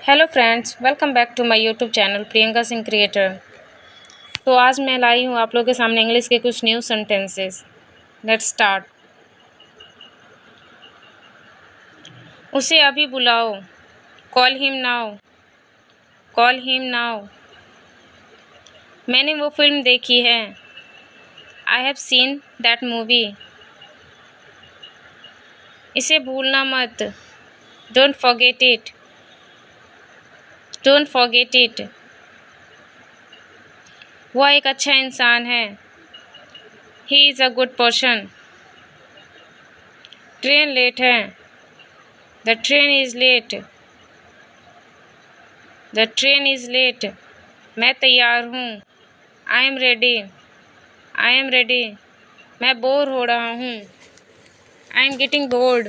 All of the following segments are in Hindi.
Hello friends, welcome back to my YouTube channel Priyanka Singh creator. तो आज मैं लाई हूँ आप लोगों के सामने इंग्लिश के कुछ न्यू सेंटेंसेस। Let's start. उसे अभी बुलाओ। Call him now. Call him now. मैंने वो फिल्म देखी है। I have seen that movie. इसे भूलना मत। Don't forget it. Don't forget it. वह एक अच्छा इंसान है। He is a good person. Train late है। The train is late. The train is late. मैं तैयार हूँ। I am ready. I am ready. मैं बोर हो रहा हूँ। I am getting bored.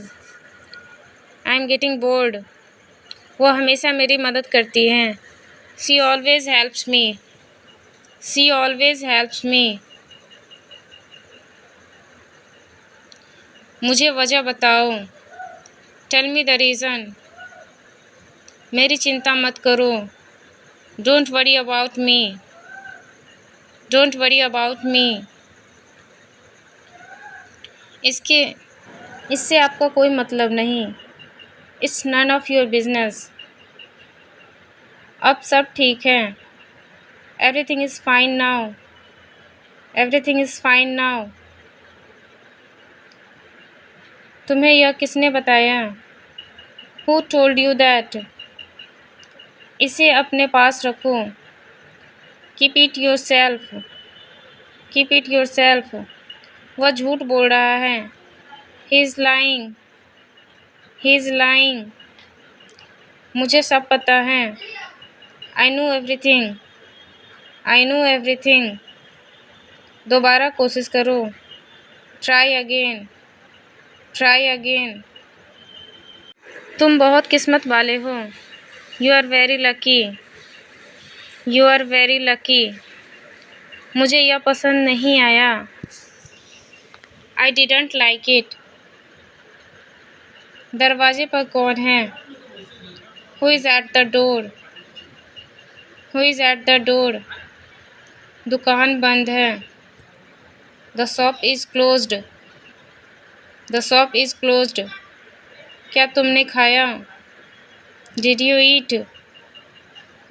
I am getting bored. वो हमेशा मेरी मदद करती हैं। She always helps me. She always helps me. मुझे वजह बताओ। Tell me the reason. मेरी चिंता मत करो। Don't worry about me. Don't worry about me. इससे आपका कोई मतलब नहीं। It's none of your business. अब सब ठीक है। Everything is fine now. Everything is fine now. तुम्हें यह किसने बताया? Who told you that? इसे अपने पास रखो। Keep it yourself. Keep it yourself. वह झूठ बोल रहा है। He is lying. He is lying. मुझे सब पता है। I know everything. I know everything. दोबारा कोशिश करो। Try again. Try again. तुम बहुत किस्मत वाले हो। You are very lucky. You are very lucky. मुझे यह पसंद नहीं आया। I didn't like it. दरवाजे पर कौन है? Who is at the door? Who is at the door? दुकान बंद है। The shop is closed. The shop is closed. क्या तुमने खाया? Did you eat?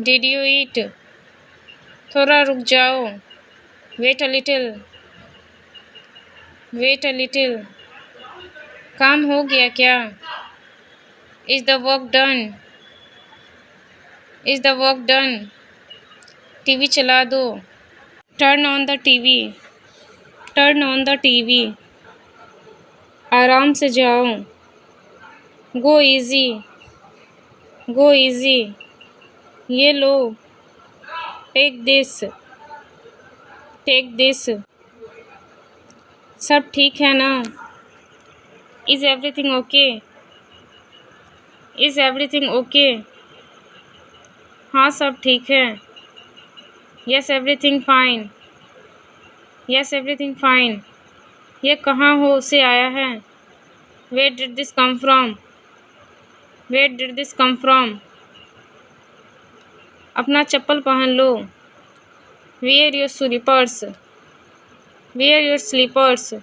Did you eat? थोड़ा रुक जाओ। Wait a little. Wait a little. काम हो गया क्या? Is the work done? Is the work done? TV चला दो। Turn on the TV. Turn on the TV. आराम से जाओ। Go easy. Go easy. ये लो। Take this. Take this. सब ठीक है ना? Is everything okay? Is everything okay? हाँ, सब ठीक है। Yes everything fine. Yes everything fine. ये कहाँ हो से आया है? Where did this come from? Where did this come from? अपना चप्पल पहन लो। Wear your slippers. Wear your slippers.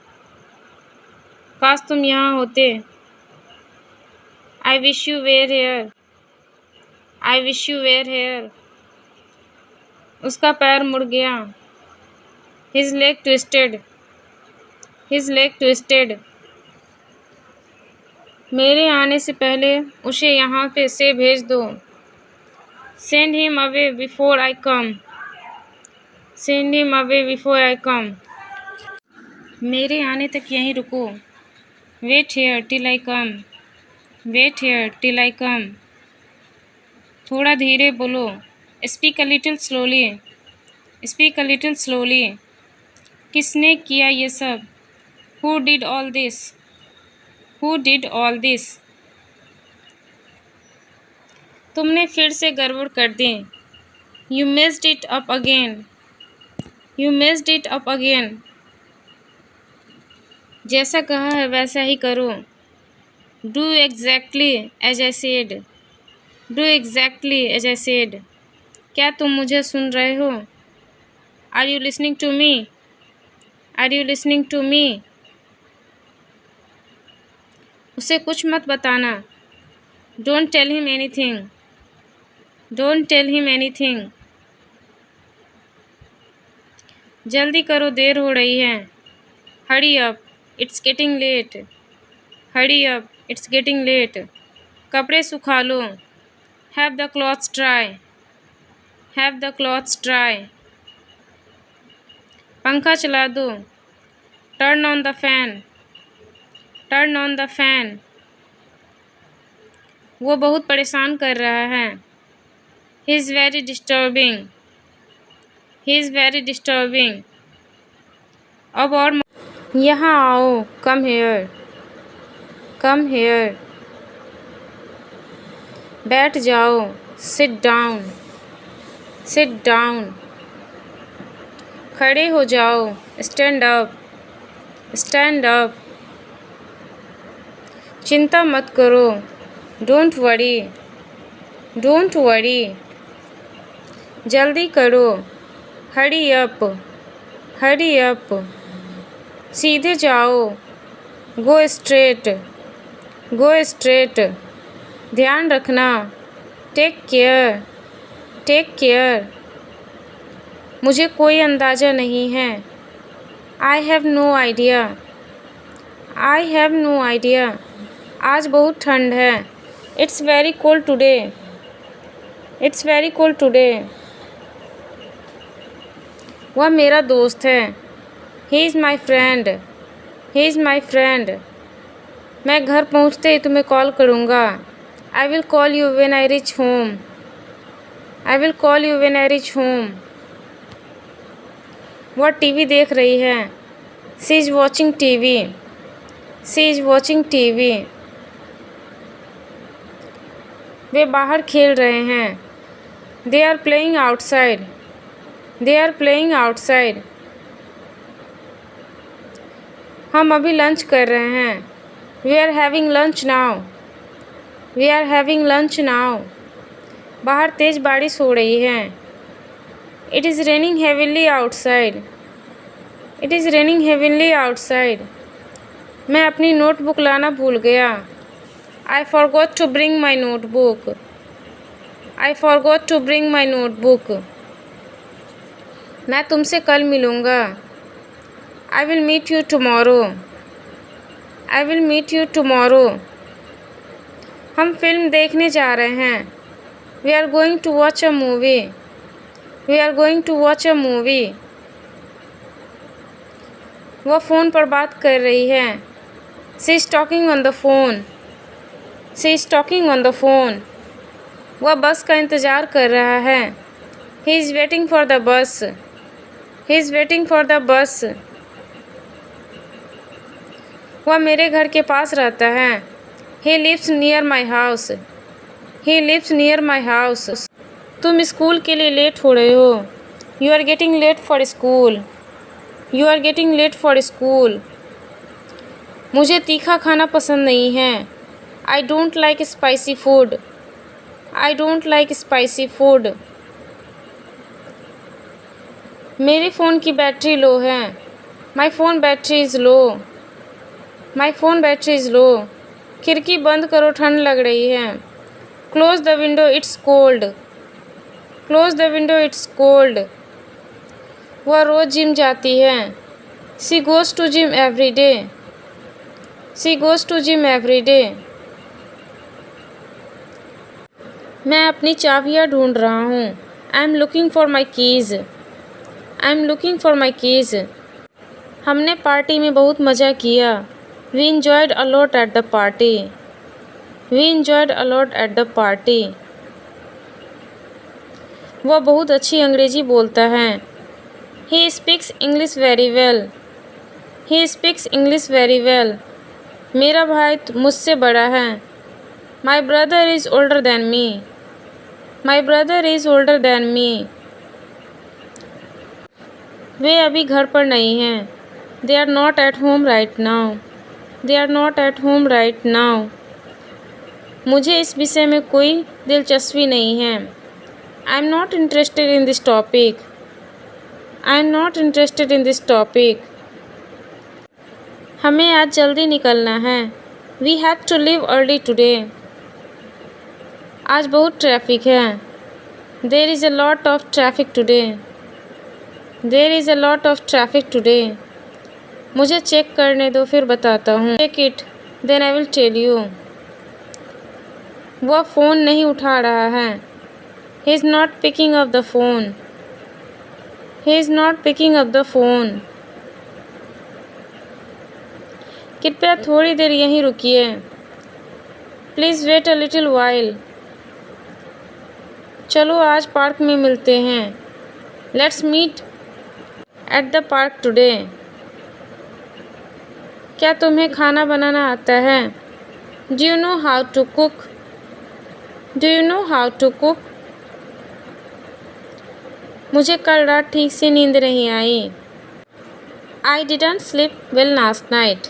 काश तुम यहाँ होते। I wish you were here. I wish you were here. उसका पैर मुड़ गया। His leg twisted. His leg twisted. मेरे आने से पहले उसे यहाँ पे से भेज दो। Send him away before I come. Send him away before I come. मेरे आने तक यहीं रुको। Wait here till I come. Wait here till I come. थोड़ा धीरे बोलो। Speak a little slowly. Speak a little slowly. किसने किया ये सब? Who did all this? Who did all this? तुमने फिर से गड़बड़ कर दी। You messed it up again. You messed it up again. जैसा कहा है वैसा ही करो। Do exactly as I said. Do exactly as I said. क्या तुम मुझे सुन रहे हो? Are you listening to me? Are you listening to me? उसे कुछ मत बताना। Don't tell him anything. Don't tell him anything. जल्दी करो, देर हो रही है। Hurry up, it's getting late. Hurry up, it's getting late. कपड़े सुखा लो। Have the clothes dry. Have the clothes dry. पंखा चला दो। Turn on the fan. Turn on the fan. वो बहुत परेशान कर रहा है। He is very disturbing. He is very disturbing. अब और यहाँ आओ। Come here. Come here. बैठ जाओ। Sit down. Sit down. खड़े हो जाओ। Stand up. Stand up. चिंता मत करो। Don't worry. Don't worry. जल्दी करो। Hurry up. Hurry up. सीधे जाओ। Go straight. Go straight. ध्यान रखना। Take care. Take care. मुझे कोई अंदाज़ा नहीं है। I have no idea. I have no idea. आज बहुत ठंड है। It's very cold today. It's very cold today. वह मेरा दोस्त है। He is my friend. He is my friend. मैं घर पहुँचते ही तुम्हें कॉल करूँगा। I will call you when I reach home. I will call you when I reach home. वह टीवी देख रही है। She is watching TV. She is watching TV. वे बाहर खेल रहे हैं। They are playing outside. They are playing outside. हम अभी लंच कर रहे हैं। We are having lunch now. We are having lunch now. बाहर तेज़ बारिश हो रही है। It is raining heavily outside. It is raining heavily outside. मैं अपनी नोटबुक लाना भूल गया। I forgot to bring my notebook. I forgot to bring my notebook. मैं तुमसे कल मिलूँगा। I will meet you tomorrow. I will meet you tomorrow. हम फिल्म देखने जा रहे हैं। We are going to watch a movie. We are going to watch a movie. वह फ़ोन पर बात कर रही है। She is talking on the phone. She is talking on the phone. वह बस का इंतज़ार कर रहा है। He is waiting for the bus. He is waiting for the बस। वह मेरे घर के पास रहता है। He lives near my house. He lives near my house. तुम स्कूल के लिए लेट हो रहे हो। You are getting late for school. You are getting late for school. मुझे तीखा खाना पसंद नहीं है। I don't like spicy food. I don't like spicy food. मेरे फ़ोन की बैटरी लो है। My phone battery is low. My phone battery is low. खिड़की बंद करो, ठंड लग रही है। Close the window, it's cold. Close the window, it's cold. वह रोज़ जिम जाती है। She goes to gym every day. She goes to gym every day. मैं अपनी चाबियाँ ढूंढ रहा हूँ। I am looking for my keys. I am looking for my keys. हमने पार्टी में बहुत मज़ा किया। We enjoyed a lot at the party. We enjoyed a lot at the party. वह बहुत अच्छी अंग्रेज़ी बोलता है। He speaks English very well. He speaks English very well. मेरा भाई मुझसे बड़ा है। My brother is older than me. My brother is older than me. वे अभी घर पर नहीं हैं। They are not at home right now. They are not at home right now. मुझे इस विषय में कोई दिलचस्पी नहीं है। I am not interested in this topic. I am not interested in this topic. हमें आज जल्दी निकलना है। We have to leave early today. आज बहुत ट्रैफिक है। There is a lot of traffic today. There is a lot of traffic today. मुझे चेक करने दो, फिर बताता हूँ। Check it, then I will tell you. वह फ़ोन नहीं उठा रहा है। He is not picking up the phone. He is not picking up the phone. कृपया थोड़ी देर यहीं रुकिए। Please wait a little while. चलो आज पार्क में मिलते हैं। Let's meet at the park today. क्या तुम्हें खाना बनाना आता है? Do you know how to cook? Do you know how to cook? मुझे कल रात ठीक से नींद नहीं आई। I didn't sleep well last night.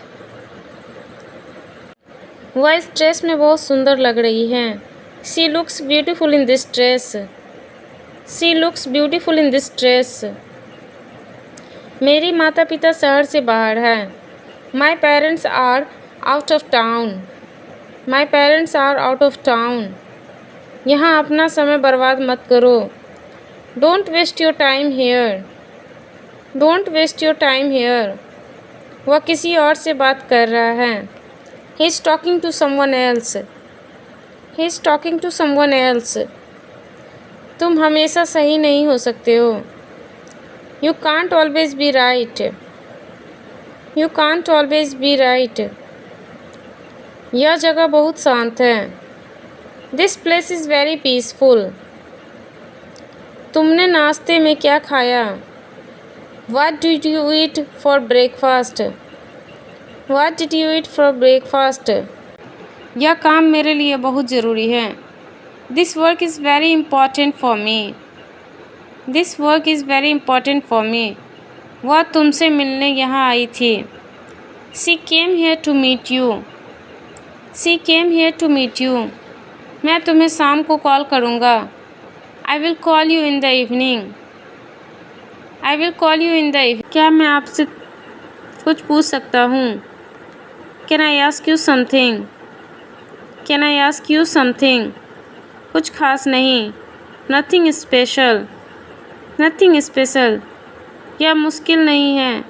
वह इस ड्रेस में बहुत सुंदर लग रही है। She looks beautiful in this dress. She looks beautiful in this dress. मेरे माता पिता शहर से बाहर हैं। My parents are out of town. My parents are out of town. यहाँ अपना समय बर्बाद मत करो। Don't waste your time here. Don't waste your time here. वह किसी और से बात कर रहा है। He is talking to someone else. He is talking to someone else. तुम हमेशा सही नहीं हो सकते हो। You can't always be right. You can't always be right. यह जगह बहुत शांत है। This place is very peaceful. तुमने नाश्ते में क्या खाया? What did you eat for breakfast? What did you eat for breakfast? यह काम मेरे लिए बहुत ज़रूरी है। This work is very important for me. This work is very important for me. वह तुमसे मिलने यहाँ आई थी। She came here to meet you. She came here to meet you. मैं तुम्हें शाम को कॉल करूँगा। I will call you in the evening. I will call you in the evening. क्या मैं आपसे कुछ पूछ सकता हूँ? Can I ask you something? Can I ask you something? कुछ खास नहीं। Nothing special. Nothing special. यह मुश्किल नहीं है।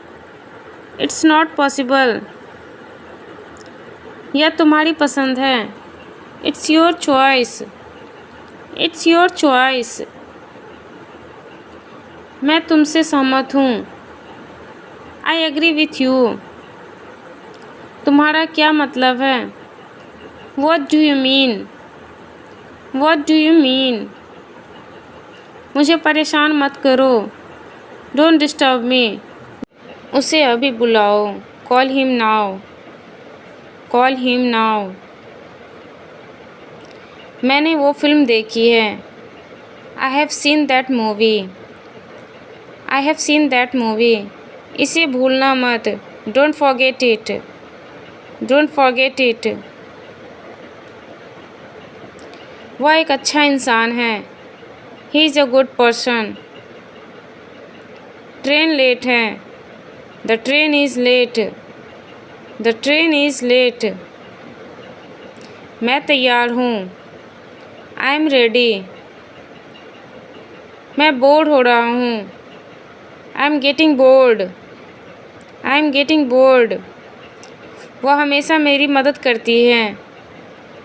It's not possible. यह तुम्हारी पसंद है। It's your choice. It's your choice. मैं तुमसे सहमत हूँ। I agree with you. तुम्हारा क्या मतलब है? What do you mean? What do you mean? मुझे परेशान मत करो। Don't disturb me. उसे अभी बुलाओ। Call him now. Call him now. मैंने वो फिल्म देखी है। I have seen that movie. I have seen that movie. इसे भूलना मत। Don't forget it. Don't forget it. वह एक अच्छा इंसान है। He is a good person. Train late है। The train is late. The train is late. मैं तैयार हूँ। I am ready. मैं बोर हो रहा हूँ। I am getting bored. I am getting bored. वह हमेशा मेरी मदद करती है।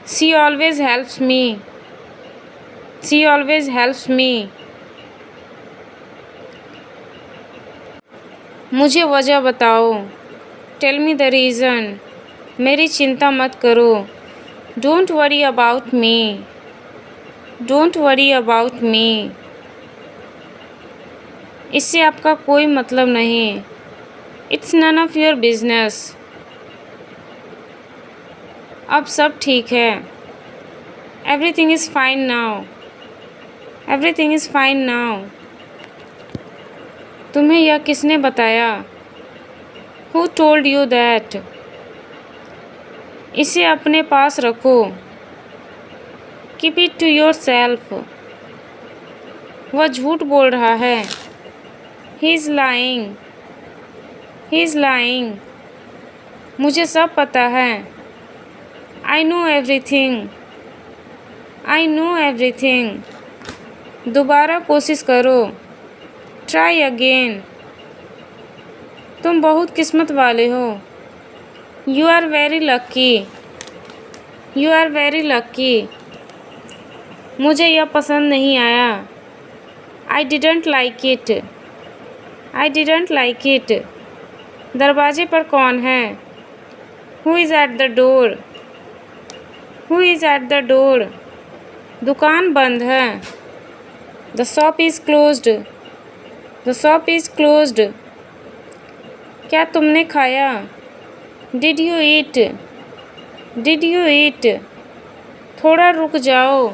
She always helps me. She always helps me. मुझे वजह बताओ। Tell me the reason. मेरी चिंता मत करो। Don't worry about me. Don't worry about me. इससे आपका कोई मतलब नहीं। It's none of your business. अब सब ठीक है। Everything is fine now. Everything is fine now. तुम्हें यह किसने बताया? Who told you that? इसे अपने पास रखो। Keep it to yourself. वह झूठ बोल रहा है। He is lying. He is lying. मुझे सब पता है। I know everything. I know everything. दोबारा कोशिश करो। Try again. तुम बहुत किस्मत वाले हो। You are very lucky. You are very lucky. मुझे यह पसंद नहीं आया। I didn't like it. I didn't like it. दरवाजे पर कौन है? Who is at the door? Who is at the door? दुकान बंद है। The shop is closed. The shop is closed. क्या तुमने खाया? Did you eat? Did you eat? थोड़ा रुक जाओ।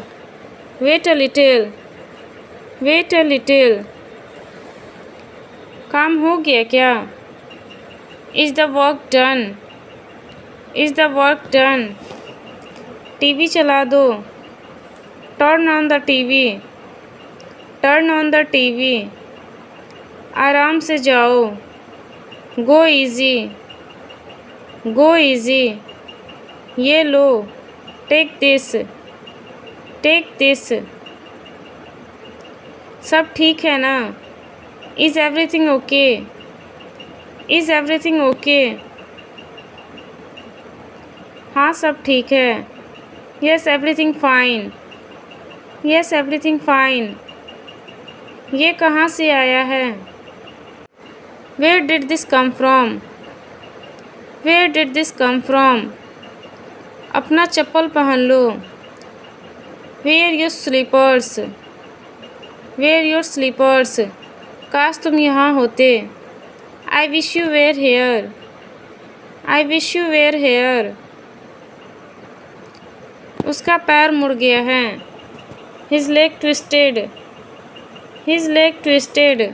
Wait a little. Wait a little. काम हो गया क्या? Is the work done? Is the work done? TV चला दो। Turn on the TV. Turn on the TV. आराम से जाओ। Go easy. Go easy. ये लो। Take this. Take this. सब ठीक है ना? Is everything okay? Is everything okay? हाँ सब ठीक है। Yes everything fine. Yes everything fine. ये कहाँ से आया है? Where did this come from? Where did this come from? अपना चप्पल पहन लो। Wear your slippers. Wear your slippers. काश तुम यहाँ होते। I wish you were here. I wish you were here. उसका पैर मुड़ गया है। His leg twisted. His leg twisted.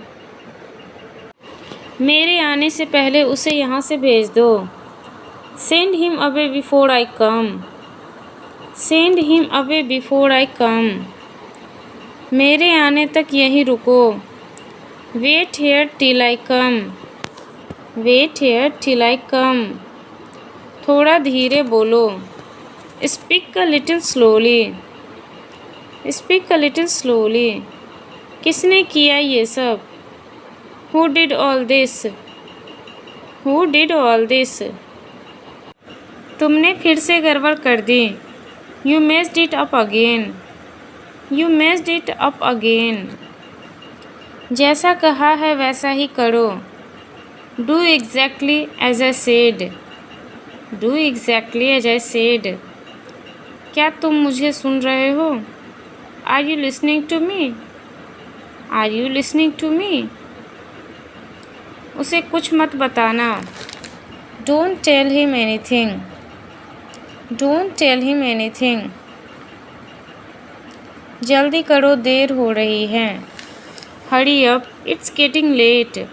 मेरे आने से पहले उसे यहाँ से भेज दो। Send him away before I come. Send him away before I come. मेरे आने तक यहीं रुको। Wait here till I come. Wait here till I come. थोड़ा धीरे बोलो। Speak a little slowly. Speak a little slowly. किसने किया ये सब? Who did all this? Who did all this? तुमने फिर से गड़बड़ कर दी। You messed it up again. You messed it up again. जैसा कहा है वैसा ही करो। Do exactly as I said. Do exactly as I said. क्या तुम मुझे सुन रहे हो? Are you listening to me? Are you listening to me? उसे कुछ मत बताना। Don't tell him anything. Don't tell him anything. जल्दी करो, देर हो रही है। Hurry up, it's getting late.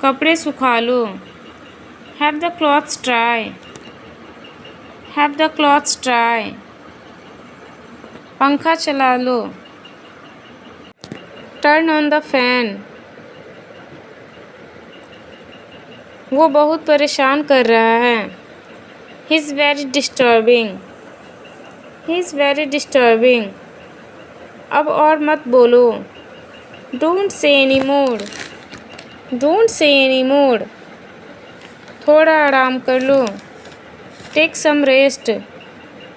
कपड़े सुखा लो। Have the clothes dry. Have the clothes dry. पंखा चला लो। Turn on the fan. वो बहुत परेशान कर रहा है। He is very disturbing. He is very disturbing. अब और मत बोलो। Don't say any more. Don't say any more. थोड़ा आराम कर लो। Take some rest.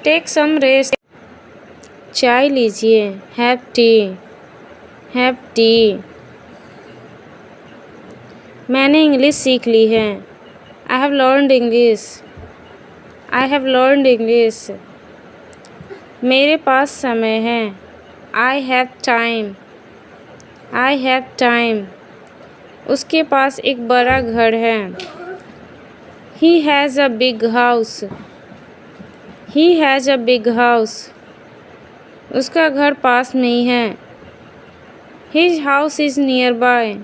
Take some rest. चाय लीजिए। Have tea. Have tea. मैंने इंग्लिश सीख ली है। I have learned English. I have learned English. मेरे पास समय है। I have time. I have time. उसके पास एक बड़ा घर है। He has a big house. He has a big house. उसका घर पास में ही है। His house is near by.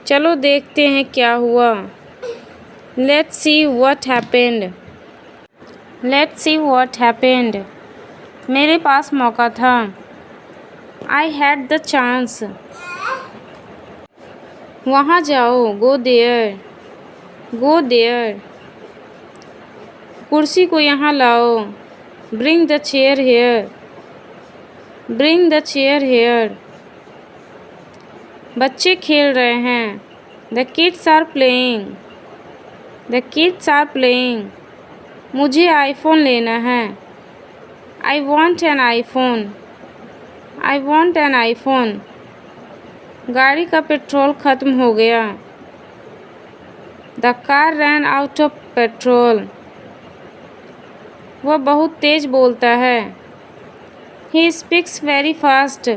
चलो देखते हैं क्या हुआ। Let's see what happened. Let's see what happened. मेरे पास मौका था। I had the chance. वहाँ जाओ, गो देयर। Go there. कुर्सी को यहाँ लाओ, bring the chair here. Bring the chair here. बच्चे खेल रहे हैं, the kids are playing. The kids are playing. मुझे आईफोन लेना है, I want an iPhone. I want an iPhone. गाड़ी का पेट्रोल ख़त्म हो गया, the car ran out of petrol. वह बहुत तेज़ बोलता है, ही स्पीक्स वेरी फास्ट।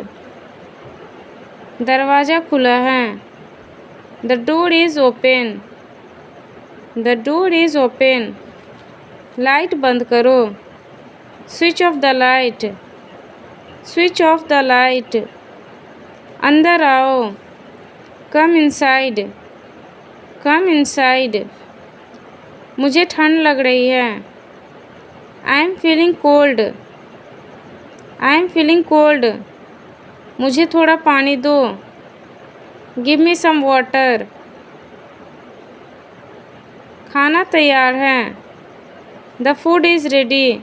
दरवाज़ा खुला है, the door is open. The door is open. Light बंद करो, switch off the light. Switch off the light. अंदर आओ, कम इनसाइड। Come inside. मुझे ठंड लग रही है, I am feeling cold. I am feeling cold. मुझे थोड़ा पानी दो, गिव मी सम वाटर। खाना तैयार है, द फूड इज़ रेडी।